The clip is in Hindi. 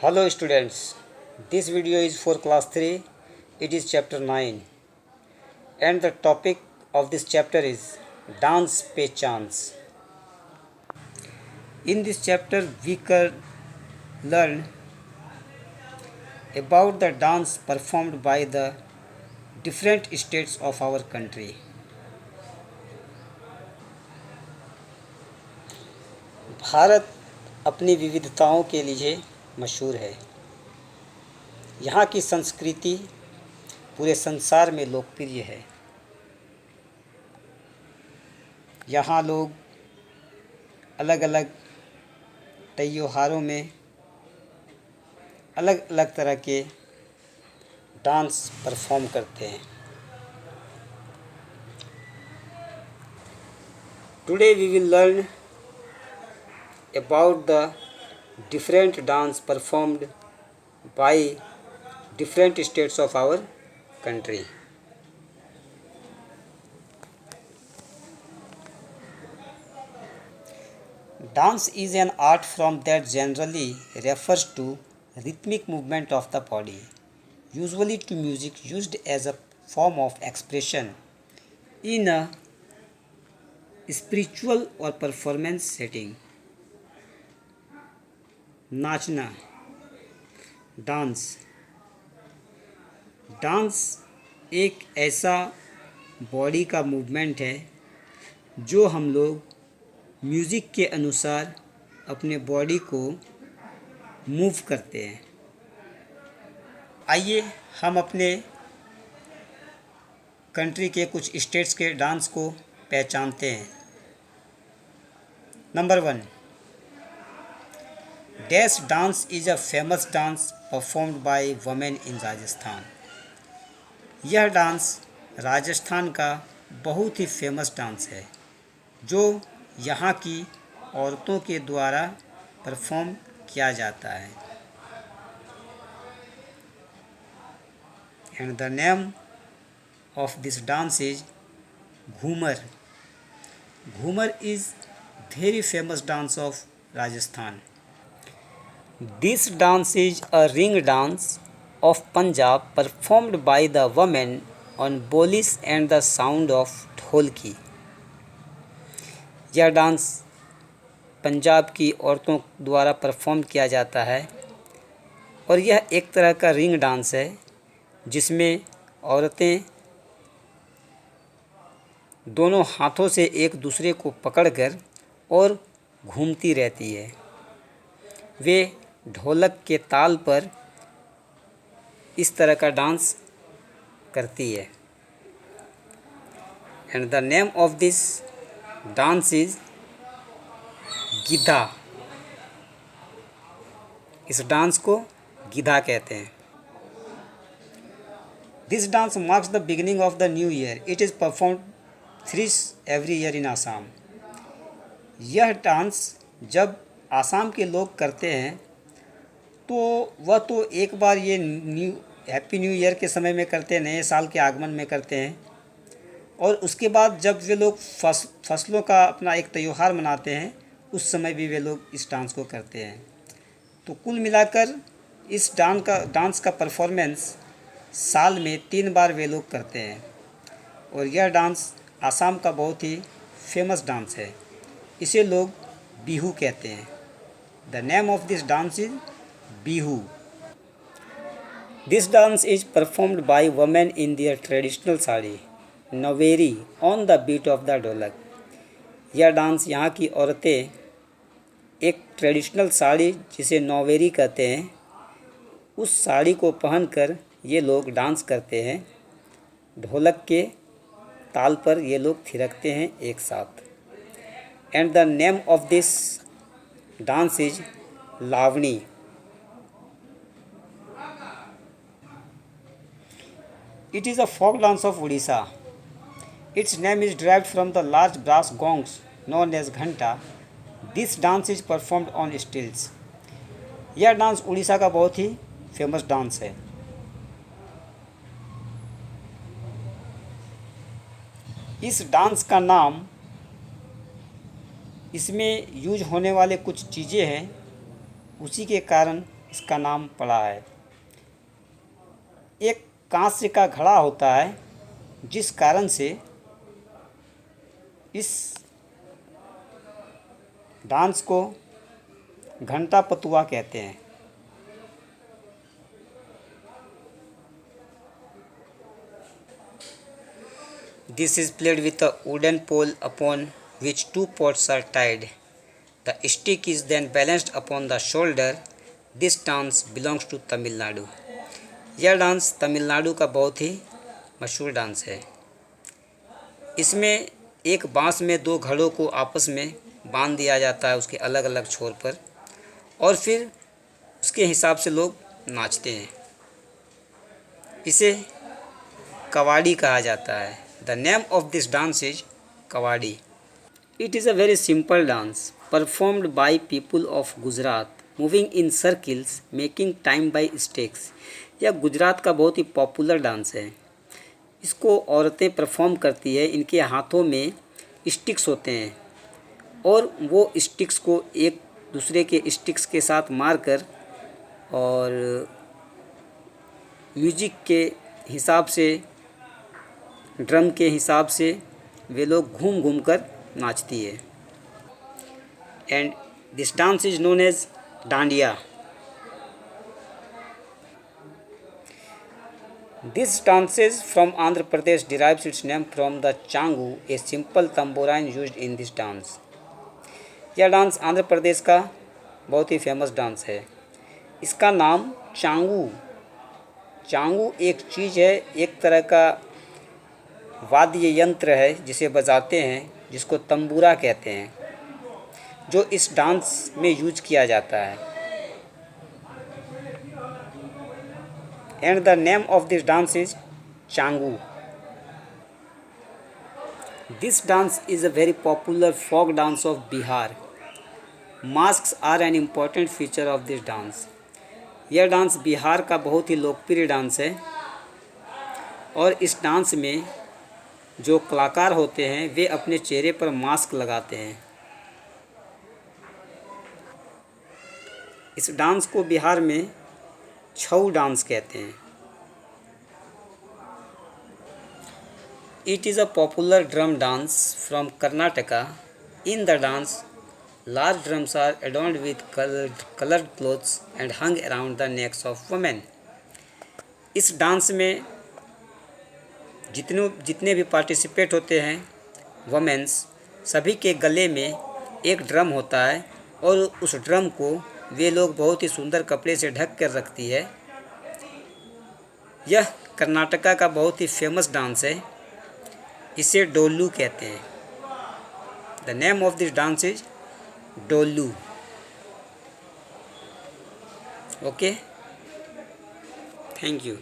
Hello students, this video is for class 3. It is chapter 9 and the topic of this chapter is dance pehchans. In this chapter we can learn about the dance performed by the different states of our country. Bharat अपनी विविधताओं के लिए मशहूर है। यहाँ की संस्कृति पूरे संसार में लोकप्रिय है। यहाँ लोग अलग अलग त्योहारों में अलग अलग तरह के डांस परफॉर्म करते हैं। Today we will learn about the different dance performed by different states of our country. Dance is an art form that generally refers to rhythmic movement of the body, usually to music used as a form of expression in a spiritual or performance setting. नाचना, डांस एक ऐसा बॉडी का मूवमेंट है जो हम लोग म्यूज़िक के अनुसार अपने बॉडी को मूव करते हैं। आइए हम अपने कंट्री के कुछ स्टेट्स के डांस को पहचानते हैं। Number 1, dash dance is a famous dance performed by women in Rajasthan. यह डांस राजस्थान का बहुत ही फेमस डांस है जो यहाँ की औरतों के द्वारा परफॉर्म किया जाता है। And the name of this dance is Ghoomar. Ghoomar is very famous dance of Rajasthan. This dance is a ring dance of Punjab performed by the women on bolis and the sound of ढोलकी। यह डांस पंजाब की औरतों द्वारा परफॉर्म किया जाता है और यह एक तरह का रिंग डांस है जिसमें औरतें दोनों हाथों से एक दूसरे को पकड़कर और घूमती रहती है। वे ढोलक के ताल पर इस तरह का डांस करती है। And the name of this dance is Giddha. इस डांस को गिद्धा कहते हैं। This dance marks the beginning of the new year. It is performed thrice every year in Assam. यह डांस जब आसाम के लोग करते हैं तो वह तो एक बार ये हैप्पी न्यू ईयर के समय में करते हैं, नए साल के आगमन में करते हैं, और उसके बाद जब वे लोग फसलों का अपना एक त्यौहार मनाते हैं उस समय भी वे लोग इस डांस को करते हैं। तो कुल मिलाकर इस डांस का परफॉर्मेंस साल में 3 बार वे लोग करते हैं और यह डांस आसाम का बहुत ही फेमस डांस है। इसे लोग बिहू कहते हैं। The name of this dance is Bihu. This dance is performed by women in their traditional sari नवेरी on the beat of the dholak. यह डांस यहाँ की औरतें एक ट्रेडिशनल साड़ी जिसे नौवेरी कहते हैं उस साड़ी को पहनकर ये लोग डांस करते हैं। ढोलक के ताल पर ये लोग थिरकते हैं एक साथ। And the name of this dance is Lavani. It is a folk dance of Odisha. Its name is derived from the large brass gongs known as घंटा. This dance is performed on stilts. यह डांस उड़ीसा का बहुत ही फेमस डांस है। इस डांस का नाम इसमें यूज होने वाले कुछ चीज़ें हैं उसी के कारण इसका नाम पड़ा है। एक कांस्य का घड़ा होता है जिस कारण से इस डांस को घंटा पतुआ कहते हैं। This is played with a wooden pole upon which two pots are tied. The stick is then balanced upon the shoulder. This dance belongs to Tamil Nadu. यह डांस तमिलनाडु का बहुत ही मशहूर डांस है। इसमें एक बांस में दो घड़ों को आपस में बांध दिया जाता है उसके अलग अलग छोर पर, और फिर उसके हिसाब से लोग नाचते हैं। इसे कवाड़ी कहा जाता है। The name of this dance is Kawadi. It is a very simple dance performed by people of Gujarat, moving in circles, making time by sticks. यह गुजरात का बहुत ही पॉपुलर डांस है। इसको औरतें परफॉर्म करती है। इनके हाथों में स्टिक्स होते हैं और वो स्टिक्स को एक दूसरे के स्टिक्स के साथ मारकर और म्यूजिक के हिसाब से, ड्रम के हिसाब से वे लोग घूम घूम कर नाचती है। And this dance is known as Dandiya. This dances from Andhra Pradesh derives its name from the changu, a simple tambourine used in this dance. यह डांस आंध्र प्रदेश का बहुत ही फेमस डांस है। इसका नाम चांगू। चांगू एक चीज़ है, एक तरह का वाद्य यंत्र है जिसे बजाते हैं, जिसको तंबूरा कहते हैं, जो इस डांस में यूज किया जाता है। And the name of this dance is Changu. This dance is a very popular folk dance of Bihar. Masks are an important feature of this dance. यह डांस बिहार का बहुत ही लोकप्रिय डांस है और इस डांस में जो कलाकार होते हैं वे अपने चेहरे पर मास्क लगाते हैं। इस डांस को बिहार में छऊ डांस कहते हैं। It is a popular drum dance from Karnataka. In the dance large drums are adorned with colored clothes and hung around the necks of women. इस डांस में जितने भी पार्टिसिपेट होते हैं वमेंस, सभी के गले में एक ड्रम होता है और उस ड्रम को वे लोग बहुत ही सुंदर कपड़े से ढक कर रखती है। यह कर्नाटका का बहुत ही फेमस डांस है। इसे डोलू कहते हैं। The name of this dance is Dolu. Okay, thank you.